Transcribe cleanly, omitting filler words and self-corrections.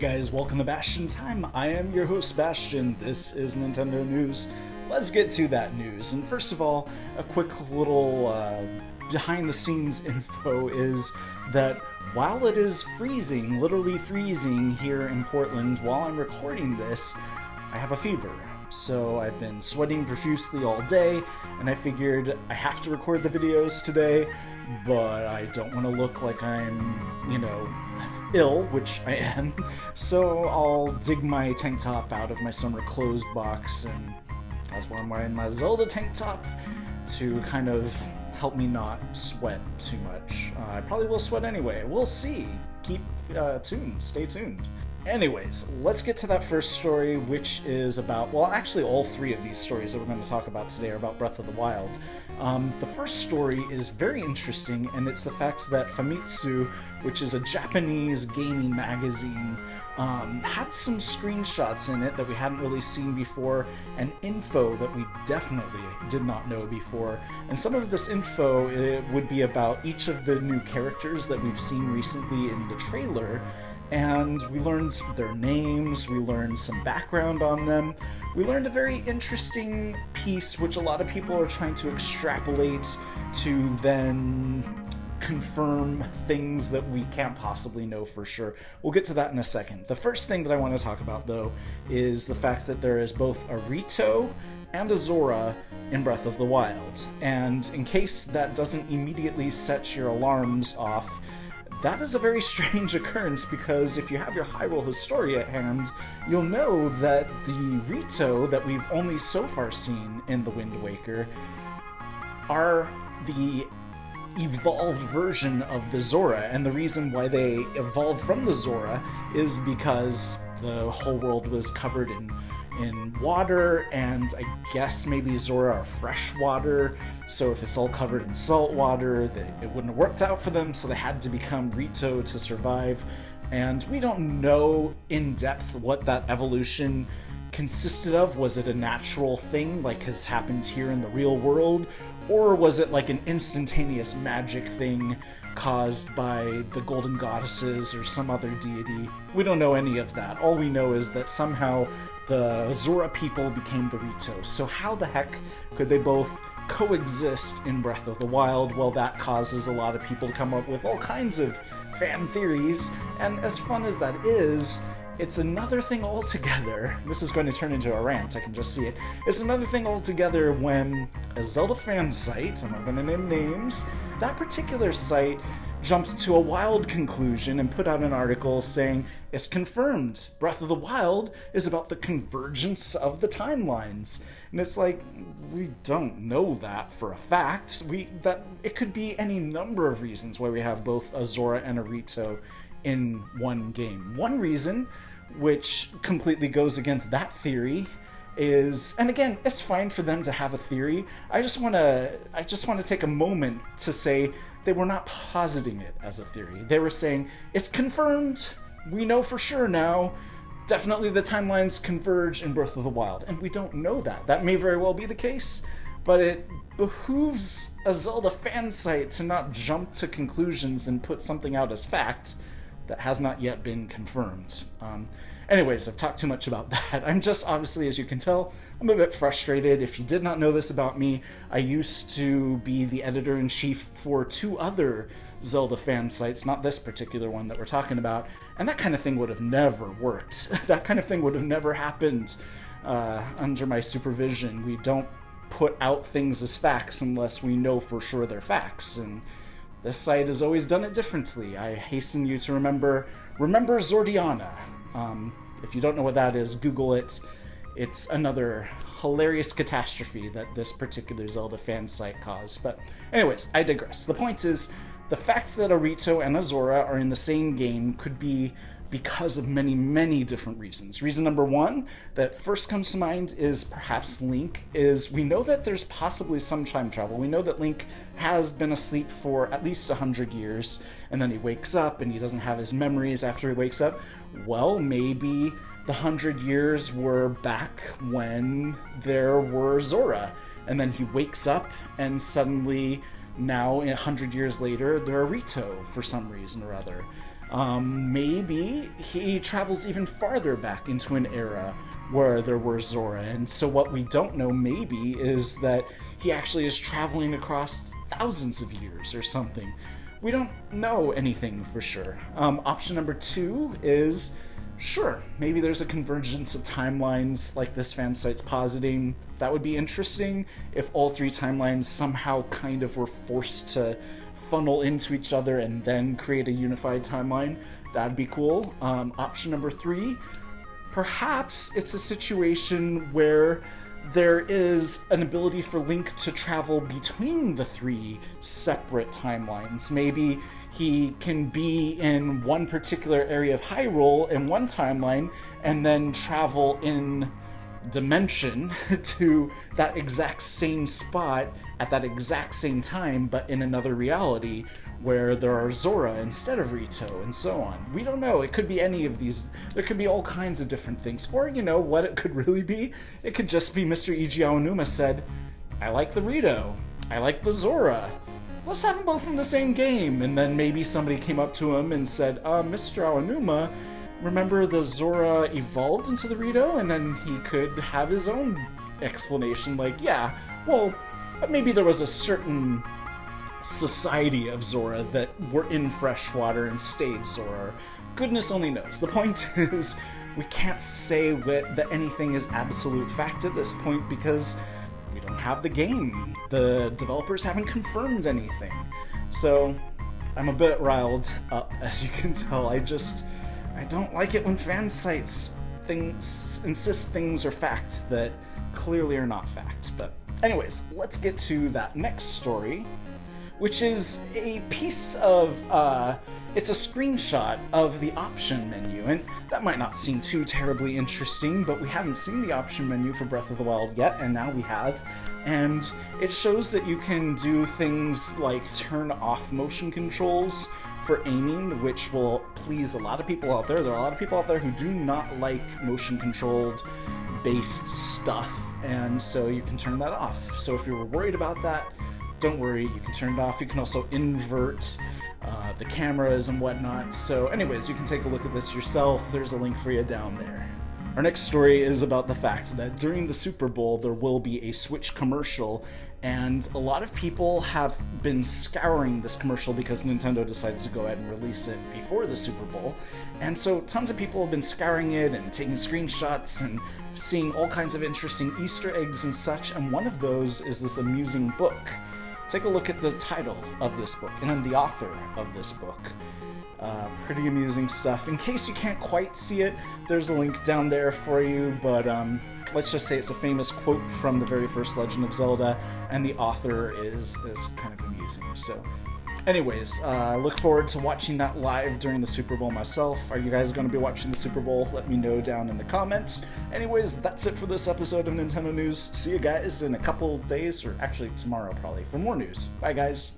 guys, welcome to Bastion Time. I am your host Bastion. This is Nintendo News. Let's get to that news. And first of all, a quick little behind the scenes info is that while it is freezing, literally freezing here in Portland while I'm recording this, I have a fever. So I've been sweating profusely all day, and I figured I have to record the videos today, but I don't want to look like I'm, ill, which I am. So I'll dig my tank top out of my summer clothes box, and that's why I'm wearing my Zelda tank top to kind of help me not sweat too much. I probably will sweat anyway. We'll see. Keep tuned. Stay tuned. Anyways, let's get to that first story, which is about, well, actually all three of these stories that we're going to talk about today are about Breath of the Wild. The first story is very interesting, and it's the fact that Famitsu, which is a Japanese gaming magazine, had some screenshots in it that we hadn't really seen before, and info that we definitely did not know before. And some of this info would be about each of the new characters that we've seen recently in the trailer. And we learned their names, we learned some background on them, we learned a very interesting piece which a lot of people are trying to extrapolate to then confirm things that we can't possibly know for sure. We'll get to that in a second. The first thing that I want to talk about, though, is the fact that there is both a Rito and a Zora in Breath of the Wild. And in case that doesn't immediately set your alarms off, that is a very strange occurrence, because if you have your Hyrule Historia at hand, you'll know that the Rito that we've only so far seen in The Wind Waker are the evolved version of the Zora, and the reason why they evolved from the Zora is because the whole world was covered in water, and I guess maybe Zora are freshwater, so if it's all covered in salt water, it wouldn't have worked out for them, so they had to become Rito to survive. And we don't know in depth what that evolution consisted of. Was it a natural thing like has happened here in the real world, or was it like an instantaneous magic thing caused by the golden goddesses or some other deity? We don't know any of that. All we know is that somehow the Zora people became the Rito. So how the heck could they both coexist in Breath of the Wild? Well, that causes a lot of people to come up with all kinds of fan theories, and as fun as that is, it's another thing altogether. This is going to turn into a rant, I can just see it. It's another thing altogether when a Zelda fan site, I'm not going to name names, that particular site jumped to a wild conclusion and put out an article saying, it's confirmed, Breath of the Wild is about the convergence of the timelines. And it's like, we don't know that for a fact. It could be any number of reasons why we have both a Zora and a Rito in one game. One reason, which completely goes against that theory, is, and again, it's fine for them to have a theory. I just want to take a moment to say they were not positing it as a theory. They were saying, it's confirmed, we know for sure now, definitely the timelines converge in Breath of the Wild. And we don't know that. That may very well be the case, but it behooves a Zelda fan site to not jump to conclusions and put something out as fact that has not yet been confirmed. Anyways, I've talked too much about that. I'm just, obviously, as you can tell, I'm a bit frustrated. If you did not know this about me, I used to be the editor-in-chief for two other Zelda fan sites, not this particular one that we're talking about, and that kind of thing would have never worked. That kind of thing would have never happened under my supervision. We don't put out things as facts unless we know for sure they're facts, and this site has always done it differently. I hasten you to remember Zordiana. If you don't know what that is, Google it. It's another hilarious catastrophe that this particular Zelda fan site caused. But anyways, I digress. The point is, the fact that a Rito and a Zora are in the same game could be because of many, many different reasons. Reason number one that first comes to mind is perhaps Link, is we know that there's possibly some time travel. We know that Link has been asleep for at least 100 years, and then he wakes up and he doesn't have his memories after he wakes up. Well, maybe the 100 years were back when there were Zora, and then he wakes up and suddenly now 100 years later there are Rito for some reason or other. Maybe he travels even farther back into an era where there were Zora, and so what we don't know maybe is that he actually is traveling across thousands of years or something. We don't know anything for sure. Option number 2 is, sure, maybe there's a convergence of timelines like this fan site's positing. That would be interesting if all 3 timelines somehow kind of were forced to funnel into each other and then create a unified timeline. That'd be cool. Option number 3, perhaps it's a situation where there is an ability for Link to travel between the 3 separate timelines. Maybe he can be in one particular area of Hyrule in one timeline and then travel in dimension to that exact same spot at that exact same time, but in another reality where there are Zora instead of Rito, and so on. We don't know. It could be any of these. There could be all kinds of different things. Or, you know, what it could really be? It could just be Mr. Eiji Aonuma said, I like the Rito. I like the Zora. Let's have them both in the same game. And then maybe somebody came up to him and said, Mr. Aonuma, remember the Zora evolved into the Rito? And then he could have his own explanation, like, yeah, well, maybe there was a certain society of Zora that were in freshwater and stayed Zora. Goodness only knows. The point is, we can't say that anything is absolute fact at this point because we don't have the game. The developers haven't confirmed anything. So, I'm a bit riled up, as you can tell. I don't like it when fan sites insist things are facts that clearly are not facts. But anyways, let's get to that next story, which is a piece of, it's a screenshot of the option menu, and that might not seem too terribly interesting, but we haven't seen the option menu for Breath of the Wild yet, and now we have, and it shows that you can do things like turn off motion controls for aiming, which will please a lot of people out there. There are a lot of people out there who do not like motion-controlled based stuff, and so you can turn that off. So if you were worried about that, don't worry, you can turn it off. You can also invert the cameras and whatnot. So anyways, you can take a look at this yourself. There's a link for you down there. Our next story is about the fact that during the Super Bowl there will be a Switch commercial, and a lot of people have been scouring this commercial because Nintendo decided to go ahead and release it before the Super Bowl. And so tons of people have been scouring it and taking screenshots and seeing all kinds of interesting Easter eggs and such, and one of those is this amusing book. Take a look at the title of this book and then the author of this book. Pretty amusing stuff. In case you can't quite see it, there's a link down there for you, but let's just say it's a famous quote from the very first Legend of Zelda, and the author is kind of amusing. So anyways, look forward to watching that live during the Super Bowl myself. Are you guys going to be watching the Super Bowl? Let me know down in the comments. Anyways, that's it for this episode of Nintendo News. See you guys in a couple days, or actually tomorrow probably, for more news. Bye guys.